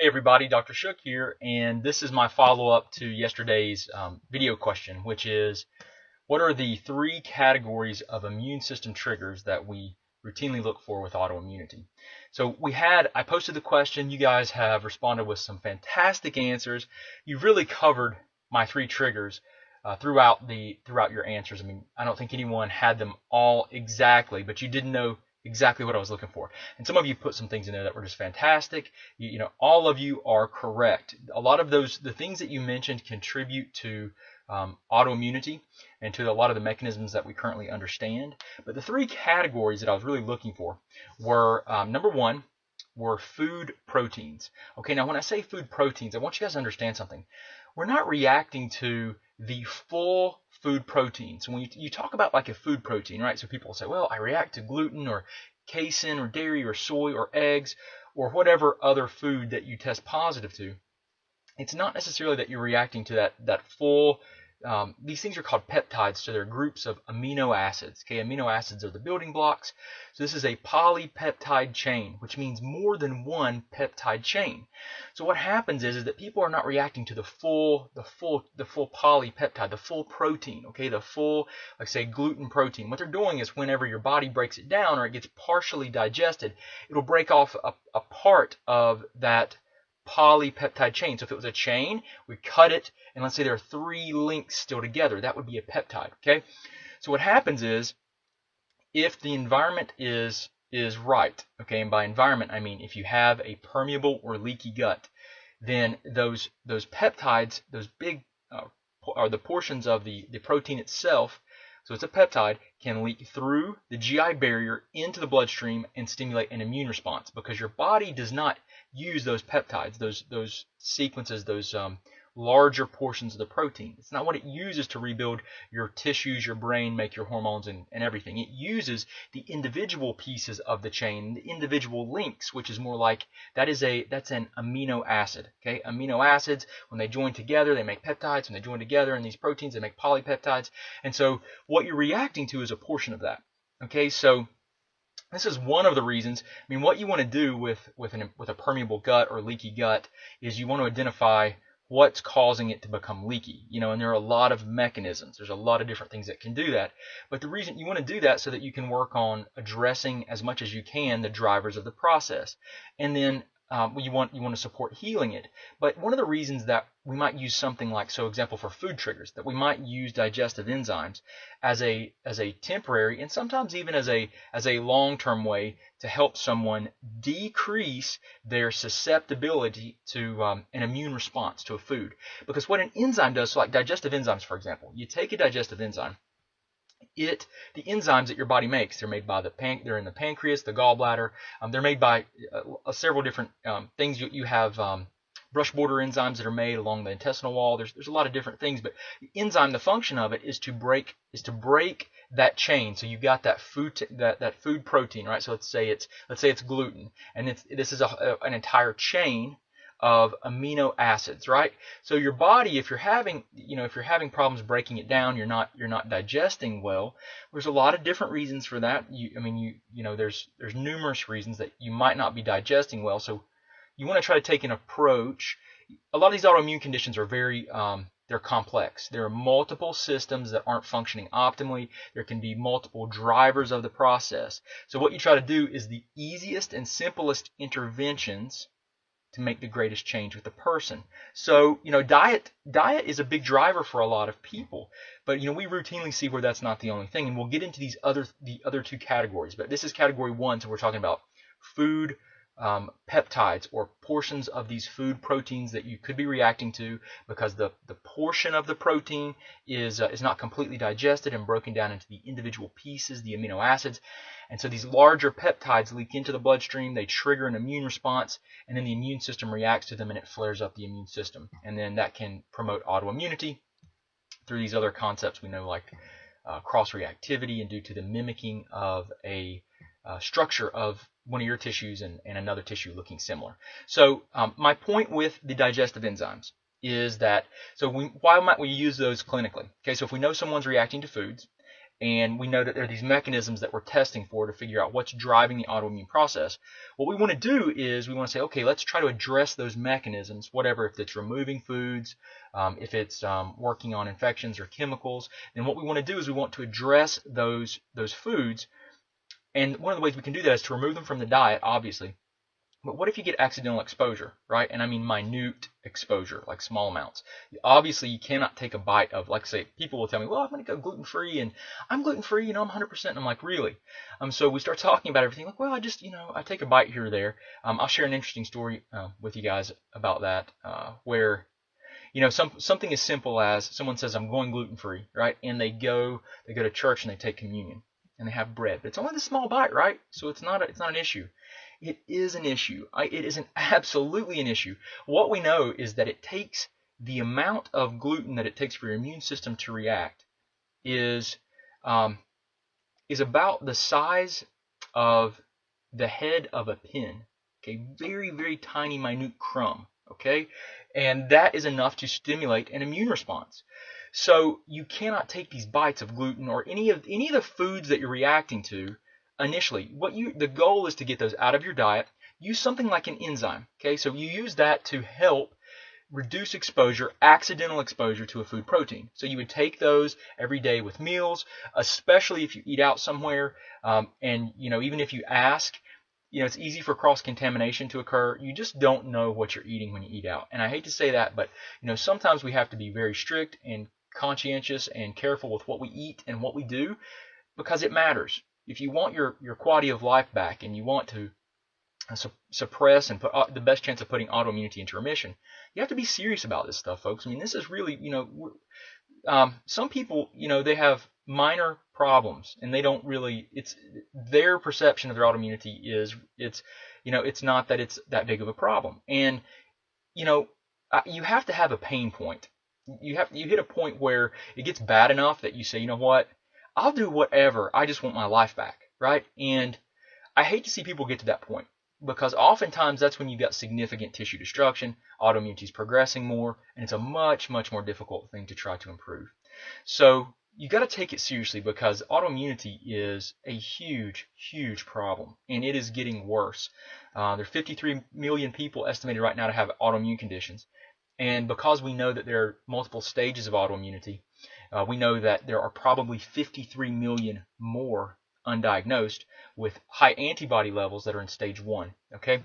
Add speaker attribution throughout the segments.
Speaker 1: Hey everybody, Dr. Shook here, and this is my follow-up to yesterday's video question, which is, what are the three categories of immune system triggers that we routinely look for with autoimmunity? So I posted the question, you guys have responded with some fantastic answers. You've really covered my three triggers throughout your answers. I mean, I don't think anyone had them all exactly, but you didn't know exactly what I was looking for. And some of you put some things in there that were just fantastic. You know, all of you are correct. A lot of the things that you mentioned contribute to autoimmunity and to a lot of the mechanisms that we currently understand. But the three categories that I was really looking for were, number one, were food proteins. Okay, now when I say food proteins, I want you guys to understand something. We're not reacting to the full food proteins. When you talk about like a food protein, right? So people say, well, I react to gluten or casein or dairy or soy or eggs or whatever other food that you test positive to. It's not necessarily that you're reacting to that full. These things are called peptides, so they're groups of amino acids. Okay, amino acids are the building blocks. So this is a polypeptide chain, which means more than one peptide chain. So what happens is that people are not reacting to the full polypeptide, the full protein. Okay, the full, like say, gluten protein. What they're doing is whenever your body breaks it down or it gets partially digested, it'll break off a part of that polypeptide chain. So if it was a chain, we cut it, and let's say there are three links still together, that would be a peptide. Okay, so what happens is, if the environment is right, okay, and by environment I mean if you have a permeable or leaky gut, then those peptides, those big are the portions of the protein itself. So it's a peptide, can leak through the GI barrier into the bloodstream and stimulate an immune response, because your body does not use those peptides, those sequences, those larger portions of the protein. It's not what it uses to rebuild your tissues, your brain, make your hormones and everything. It uses the individual pieces of the chain, the individual links, which is more like that's an amino acid. Okay, amino acids, when they join together, they make peptides. When they join together in these proteins, they make polypeptides. And so what you're reacting to is a portion of that. Okay, so this is one of the reasons. I mean, what you want to do with a permeable gut or leaky gut is you want to identify what's causing it to become leaky. You know, and there are a lot of mechanisms. There's a lot of different things that can do that. But the reason you want to do that so that you can work on addressing as much as you can the drivers of the process, and then you want to support healing it. But one of the reasons that we might use something like, so example for food triggers, that we might use digestive enzymes as a temporary and sometimes even as a long-term way to help someone decrease their susceptibility to an immune response to a food. Because what an enzyme does, so like digestive enzymes, for example, you take a digestive enzyme, the enzymes that your body makes, they're made by they're in the pancreas, the gallbladder. They're made by several different things. You have brush border enzymes that are made along the intestinal wall. There's a lot of different things, but the enzyme, the function of it is to break that chain. So you've got that food protein, right? So let's say it's gluten, and this is an entire chain of amino acids, right? So your body, if you're having problems breaking it down, you're not digesting well. There's a lot of different reasons for that. There's numerous reasons that you might not be digesting well. So you want to try to take an approach. A lot of these autoimmune conditions are very they're complex. There are multiple systems that aren't functioning optimally. There can be multiple drivers of the process. So what you try to do is the easiest and simplest interventions to make the greatest change with the person. So, diet is a big driver for a lot of people, but we routinely see where that's not the only thing, and we'll get into the other two categories. But this is category one, so we're talking about food peptides, or portions of these food proteins that you could be reacting to because the portion of the protein is not completely digested and broken down into the individual pieces, the amino acids. And so these larger peptides leak into the bloodstream, they trigger an immune response, and then the immune system reacts to them and it flares up the immune system. And then that can promote autoimmunity through these other concepts we know, like cross-reactivity, and due to the mimicking of a structure of one of your tissues and another tissue looking similar. So my point with the digestive enzymes is that, why might we use those clinically? Okay, so if we know someone's reacting to foods, and we know that there are these mechanisms that we're testing for to figure out what's driving the autoimmune process. What we want to do is we want to say, okay, let's try to address those mechanisms, whatever, if it's removing foods, if it's working on infections or chemicals. Then what we want to do is we want to address those foods, and one of the ways we can do that is to remove them from the diet, obviously. But what if you get accidental exposure, right? And I mean minute exposure, like small amounts. Obviously, you cannot take a bite of, like, say, people will tell me, well, I'm going to go gluten-free, and I'm gluten-free, I'm 100%. And I'm like, really? So we start talking about everything, like, well, I just, I take a bite here or there. I'll share an interesting story with you guys about that, where, something as simple as someone says, I'm going gluten-free, right? And they go to church and they take communion, and they have bread. But it's only this small bite, right? So it's not an issue. It is an issue. It is absolutely an issue. What we know is that it takes the amount of gluten that it takes for your immune system to react is about the size of the head of a pin. Okay, very, very tiny, minute crumb. Okay, and that is enough to stimulate an immune response. So you cannot take these bites of gluten or any of the foods that you're reacting to initially. The goal is to get those out of your diet. Use something like an enzyme. Okay, so you use that to help reduce exposure, accidental exposure to a food protein. So you would take those every day with meals, especially if you eat out somewhere, and even if you ask, it's easy for cross-contamination to occur. You just don't know what you're eating when you eat out. And I hate to say that, but sometimes we have to be very strict and conscientious and careful with what we eat and what we do, because it matters. If you want your quality of life back, and you want to suppress and put the best chance of putting autoimmunity into remission, you have to be serious about this stuff, folks. I mean, this is really, some people, they have minor problems, and they don't really, it's their perception of their autoimmunity is, it's not that it's that big of a problem. And, you have to have a pain point. You hit a point where it gets bad enough that you say, you know what, I'll do whatever. I just want my life back, right? And I hate to see people get to that point, because oftentimes that's when you've got significant tissue destruction, autoimmunity is progressing more, and it's a much, much more difficult thing to try to improve. So you got to take it seriously, because autoimmunity is a huge, huge problem, and it is getting worse. There are 53 million people estimated right now to have autoimmune conditions. And because we know that there are multiple stages of autoimmunity, we know that there are probably 53 million more undiagnosed with high antibody levels that are in stage 1. Okay,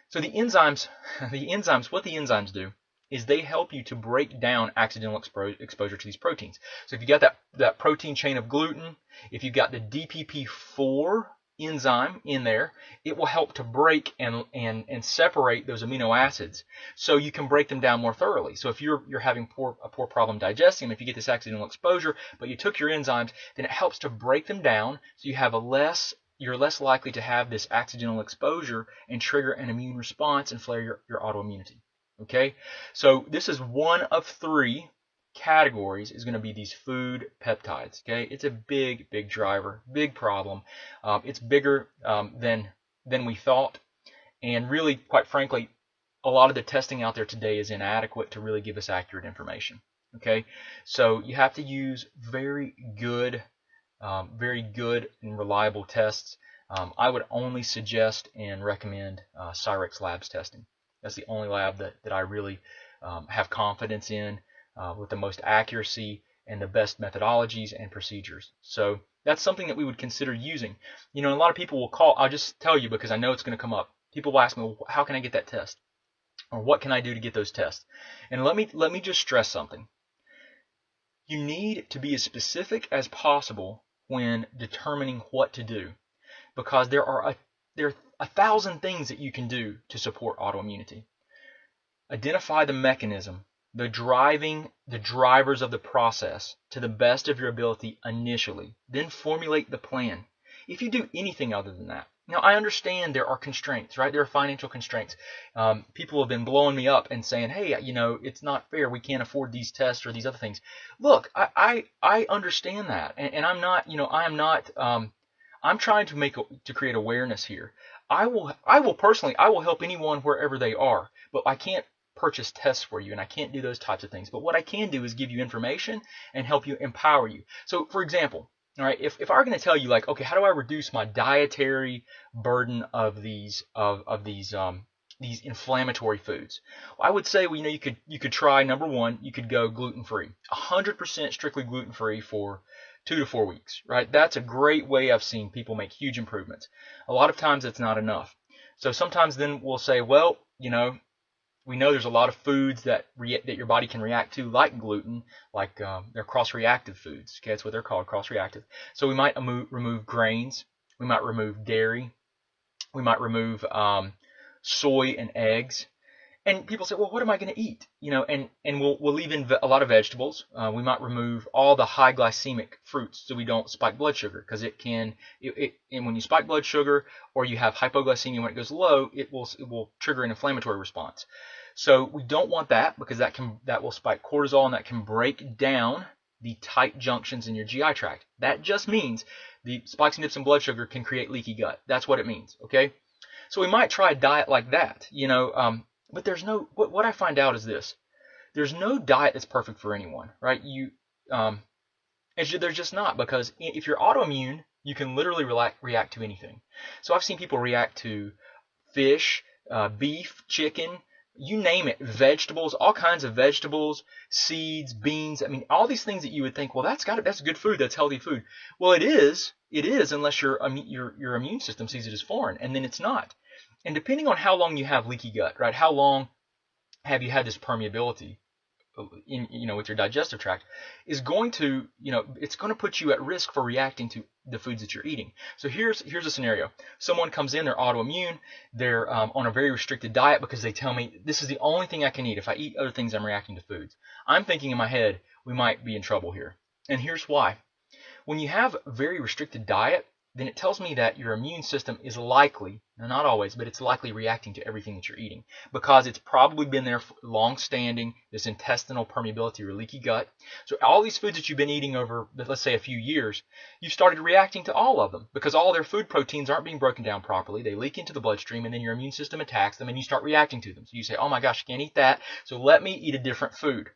Speaker 1: so what the enzymes do is they help you to break down accidental exposure to these proteins. So if you got that protein chain of gluten, if you've got the DPP4 enzyme in there, it will help to break and separate those amino acids, so you can break them down more thoroughly. So if you're having a poor problem digesting them, if you get this accidental exposure, but you took your enzymes, then it helps to break them down, so you're less likely to have this accidental exposure and trigger an immune response and flare your autoimmunity. Okay, so this is one of 3 categories, is going to be these food peptides. Okay, it's a big driver, big problem. It's bigger than we thought, and really, quite frankly, a lot of the testing out there today is inadequate to really give us accurate information. Okay, so you have to use very good and reliable tests. I would only suggest and recommend Cyrex Labs testing. That's the only lab that I really have confidence in, with the most accuracy and the best methodologies and procedures. So that's something that we would consider using. A lot of people will call. I'll just tell you, because I know it's going to come up. People will ask me, well, how can I get that test? Or what can I do to get those tests? And let me just stress something. You need to be as specific as possible when determining what to do, because there are 1,000 things that you can do to support autoimmunity. Identify the mechanism, the drivers of the process to the best of your ability initially. Then formulate the plan. If you do anything other than that, now I understand there are constraints, right? There are financial constraints. People have been blowing me up and saying, hey, it's not fair. We can't afford these tests or these other things. Look, I understand that, and I'm not, I'm trying to create awareness here. I will personally help anyone wherever they are, but I can't purchase tests for you, and I can't do those types of things. But what I can do is give you information and help you, empower you. So, for example, All right, if I were going to tell you, like, okay, how do I reduce my dietary burden of these inflammatory foods? Well, I would say, well, you could try, number one, you could go gluten free, 100% strictly gluten free for 2 to 4 weeks, right? That's a great way. I've seen people make huge improvements. A lot of times it's not enough. So sometimes then we'll say, well, we know there's a lot of foods that your body can react to, like gluten, like they're cross-reactive foods. Okay, that's what they're called, cross-reactive. So we might remove grains, we might remove dairy, we might remove soy and eggs. And people say, well, what am I going to eat? And we'll leave in a lot of vegetables. We might remove all the high glycemic fruits so we don't spike blood sugar, because and when you spike blood sugar or you have hypoglycemia when it goes low, it will trigger an inflammatory response. So we don't want that, because that will spike cortisol, and that can break down the tight junctions in your GI tract. That just means the spikes and dips in blood sugar can create leaky gut. That's what it means. Okay, so we might try a diet like that. But there's no. What I find out is this: there's no diet that's perfect for anyone, right? There's just not, because if you're autoimmune, you can literally react to anything. So I've seen people react to fish, beef, chicken, you name it, vegetables, all kinds of vegetables, seeds, beans. I mean, all these things that you would think, well, that's good food, that's healthy food. Well, it is, unless your immune system sees it as foreign, and then it's not. And depending on how long you have leaky gut, right? How long have you had this permeability with your digestive tract, is going to, it's going to put you at risk for reacting to the foods that you're eating. So here's a scenario. Someone comes in, they're autoimmune, they're on a very restricted diet because they tell me this is the only thing I can eat. If I eat other things, I'm reacting to foods. I'm thinking in my head, we might be in trouble here. And here's why. When you have a very restricted diet, then it tells me that your immune system is likely, not always, but it's likely reacting to everything that you're eating, because it's probably been there long standing, this intestinal permeability or leaky gut. So all these foods that you've been eating over, let's say, a few years, you've started reacting to all of them, because all their food proteins aren't being broken down properly. They leak into the bloodstream, and then your immune system attacks them, and you start reacting to them. So you say, oh my gosh, I can't eat that, so let me eat a different food.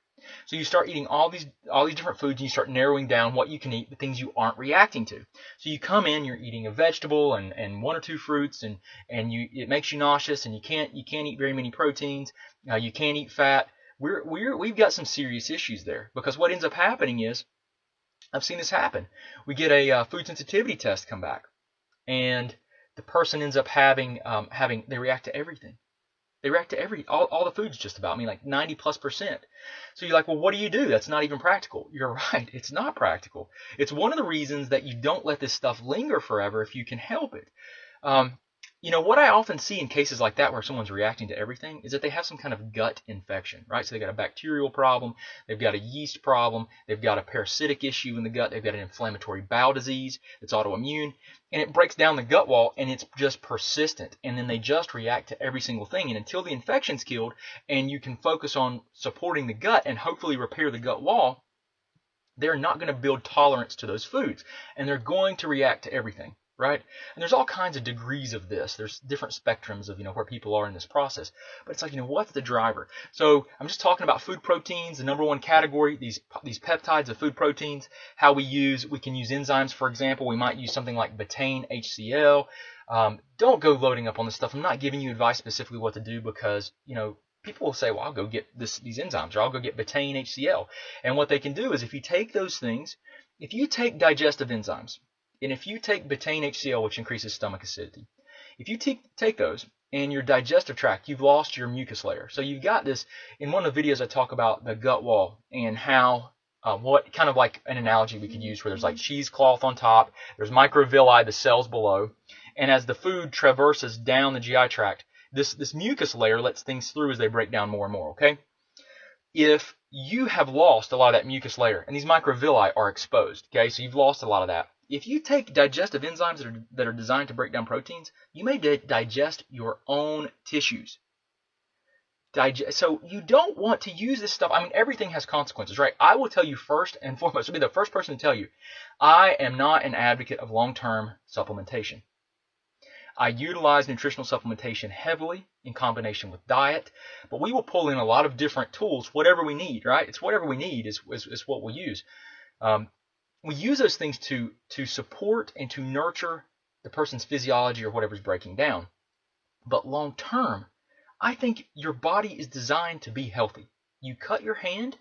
Speaker 1: So you start eating all these different foods, and you start narrowing down what you can eat, the things you aren't reacting to. So you come in, you're eating a vegetable and 1 or 2 fruits, and it makes you nauseous, and you can't eat very many proteins. You can't eat fat. We've got some serious issues there, because what ends up happening is, I've seen this happen. We get a food sensitivity test come back, and the person ends up they react to everything. They react to all the foods just about. I mean, like 90+%. So you're like, well, what do you do? That's not even practical. You're right. It's not practical. It's one of the reasons that you don't let this stuff linger forever if you can help it. What I often see in cases like that where someone's reacting to everything is that they have some kind of gut infection, right? So they've got a bacterial problem, they've got a yeast problem, they've got a parasitic issue in the gut, they've got an inflammatory bowel disease that's autoimmune, and it breaks down the gut wall, and it's just persistent, and then they just react to every single thing. And until the infection's killed and you can focus on supporting the gut and hopefully repair the gut wall, they're not going to build tolerance to those foods, and they're going to react to everything. Right? And there's all kinds of degrees of this. There's different spectrums of, where people are in this process. But it's like, what's the driver? So I'm just talking about food proteins, the number one category, these peptides of food proteins, how we can use enzymes, for example. We might use something like betaine HCl. Don't go loading up on this stuff. I'm not giving you advice specifically what to do, because, people will say, well, I'll go get these enzymes, or I'll go get betaine HCl. And what they can do is, if you take those things, if you take digestive enzymes, and if you take betaine HCl, which increases stomach acidity, if you take those and your digestive tract, you've lost your mucus layer. So you've got this, in one of the videos I talk about the gut wall and how, what kind of like an analogy we could use, where there's like cheesecloth on top, there's microvilli, the cells below, and as the food traverses down the GI tract, this mucus layer lets things through as they break down more and more, okay? If you have lost a lot of that mucus layer, and these microvilli are exposed, okay, so you've lost a lot of that. If you take digestive enzymes that are designed to break down proteins, you may digest your own tissues. So you don't want to use this stuff. I mean, everything has consequences, right? I will tell you first and foremost, I'll be the first person to tell you, I am not an advocate of long-term supplementation. I utilize nutritional supplementation heavily in combination with diet, but we will pull in a lot of different tools, whatever we need, right? It's whatever we need is what we'll use. we use those things to support and to nurture the person's physiology or whatever's breaking down. But long term, I think your body is designed to be healthy. You cut your hand,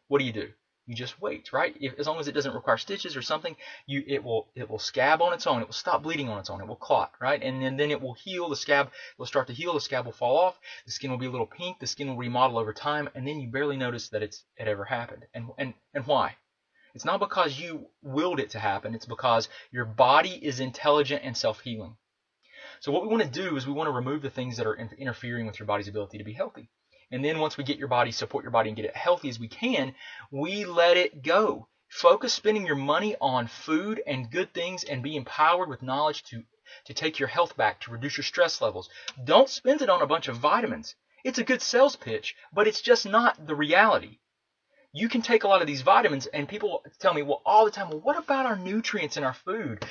Speaker 1: what do? You just wait, right? As long as it doesn't require stitches or something, it will scab on its own. It will stop bleeding on its own. It will clot, right? And then it will heal. The scab will start to heal. The scab will fall off. The skin will be a little pink. The skin will remodel over time, and then you barely notice that it ever happened. And why? It's not because you willed it to happen. It's because your body is intelligent and self-healing. So what we want to do is we want to remove the things that are interfering with your body's ability to be healthy. And then once we get your body, support your body and get it healthy as we can, we let it go. Focus spending your money on food and good things and be empowered with knowledge to take your health back, to reduce your stress levels. Don't spend it on a bunch of vitamins. It's a good sales pitch, but it's just not the reality. You can take a lot of these vitamins, and people tell me, well, all the time, well, what about our nutrients in our food?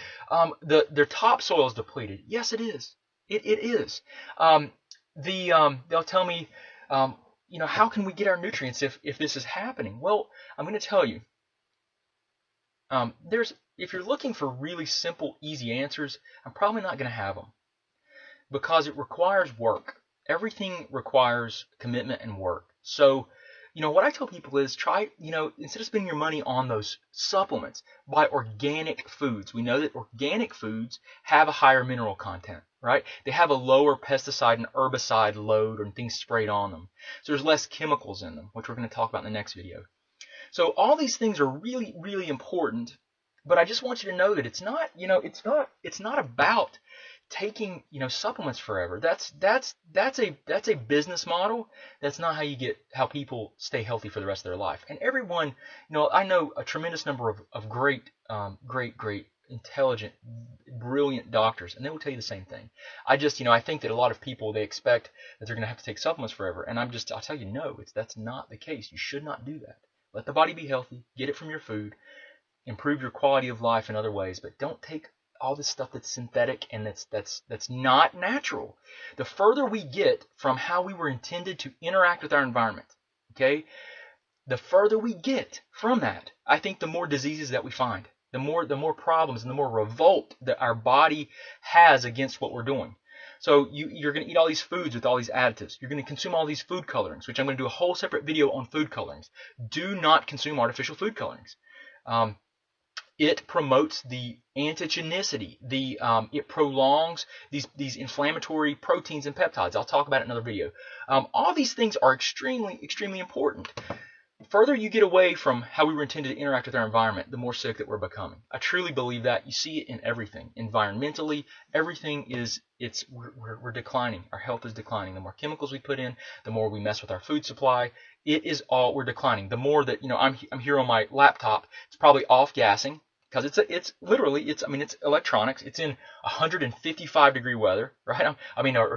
Speaker 1: Their topsoil is depleted. Yes, it is. It is. They'll tell me, how can we get our nutrients if this is happening? Well, I'm going to tell you. If you're looking for really simple, easy answers, I'm probably not going to have them because it requires work. Everything requires commitment and work. So, what I tell people is try, instead of spending your money on those supplements, buy organic foods. We know that organic foods have a higher mineral content, right? They have a lower pesticide and herbicide load and things sprayed on them. So there's less chemicals in them, which we're going to talk about in the next video. So all these things are really, really important, but I just want you to know that it's not, it's not about taking, supplements forever. That's a business model. That's not how people stay healthy for the rest of their life. And everyone, I know a tremendous number of great, intelligent, brilliant doctors, and they will tell you the same thing. I think that a lot of people, they expect that they're going to have to take supplements forever, and I'll tell you, no, that's not the case. You should not do that. Let the body be healthy. Get it from your food. Improve your quality of life in other ways, but don't take all this stuff that's synthetic and that's not natural. The further we get from how we were intended to interact with our environment, okay, the further we get from that, I think the more diseases that we find, the more problems and the more revolt that our body has against what we're doing. So you're going to eat all these foods with all these additives. You're going to consume all these food colorings, which I'm going to do a whole separate video on food colorings. Do not consume artificial food colorings. It promotes the antigenicity. It prolongs these inflammatory proteins and peptides. I'll talk about it in another video. All these things are extremely, extremely important. The further you get away from how we were intended to interact with our environment, the more sick that we're becoming. I truly believe that. You see it in everything. Environmentally, everything we're declining. Our health is declining. The more chemicals we put in, the more we mess with our food supply. We're declining. The more that, I'm here on my laptop, it's probably off gassing. Because it's electronics. It's in 155-degree weather, right?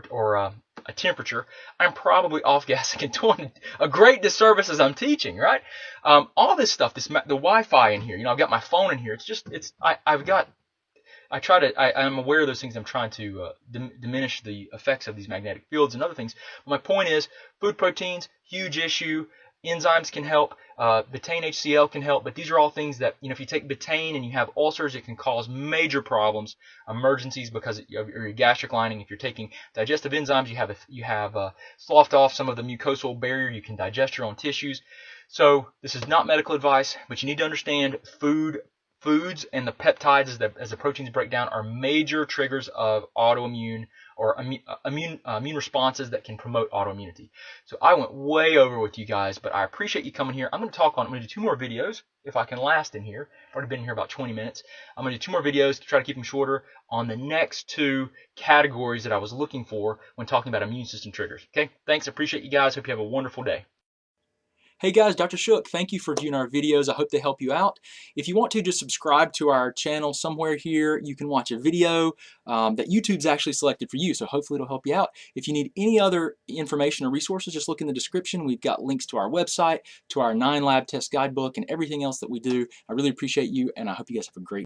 Speaker 1: Or a temperature. I'm probably off gassing and doing a great disservice as I'm teaching, right? All this stuff, the Wi-Fi in here. I've got my phone in here. I'm aware of those things. I'm trying to diminish the effects of these magnetic fields and other things. My point is, food proteins, huge issue. Enzymes can help. Betaine HCl can help, but these are all things that, if you take betaine and you have ulcers, it can cause major problems, emergencies because of your gastric lining. If you're taking digestive enzymes, you have sloughed off some of the mucosal barrier. You can digest your own tissues. So this is not medical advice, but you need to understand foods and the peptides as the proteins break down are major triggers of autoimmune or immune responses that can promote autoimmunity. So I went way over with you guys, but I appreciate you coming here. I'm going to do 2 more videos if I can last in here. I've already been in here about 20 minutes. I'm going to do 2 more videos to try to keep them shorter on the next 2 categories that I was looking for when talking about immune system triggers. Okay, thanks. I appreciate you guys. Hope you have a wonderful day. Hey guys, Dr. Shook, thank you for viewing our videos. I hope they help you out. If you want to, just subscribe to our channel somewhere here. You can watch a video that YouTube's actually selected for you, so hopefully it'll help you out. If you need any other information or resources, just look in the description. We've got links to our website, to our 9 lab test guidebook, and everything else that we do. I really appreciate you, and I hope you guys have a great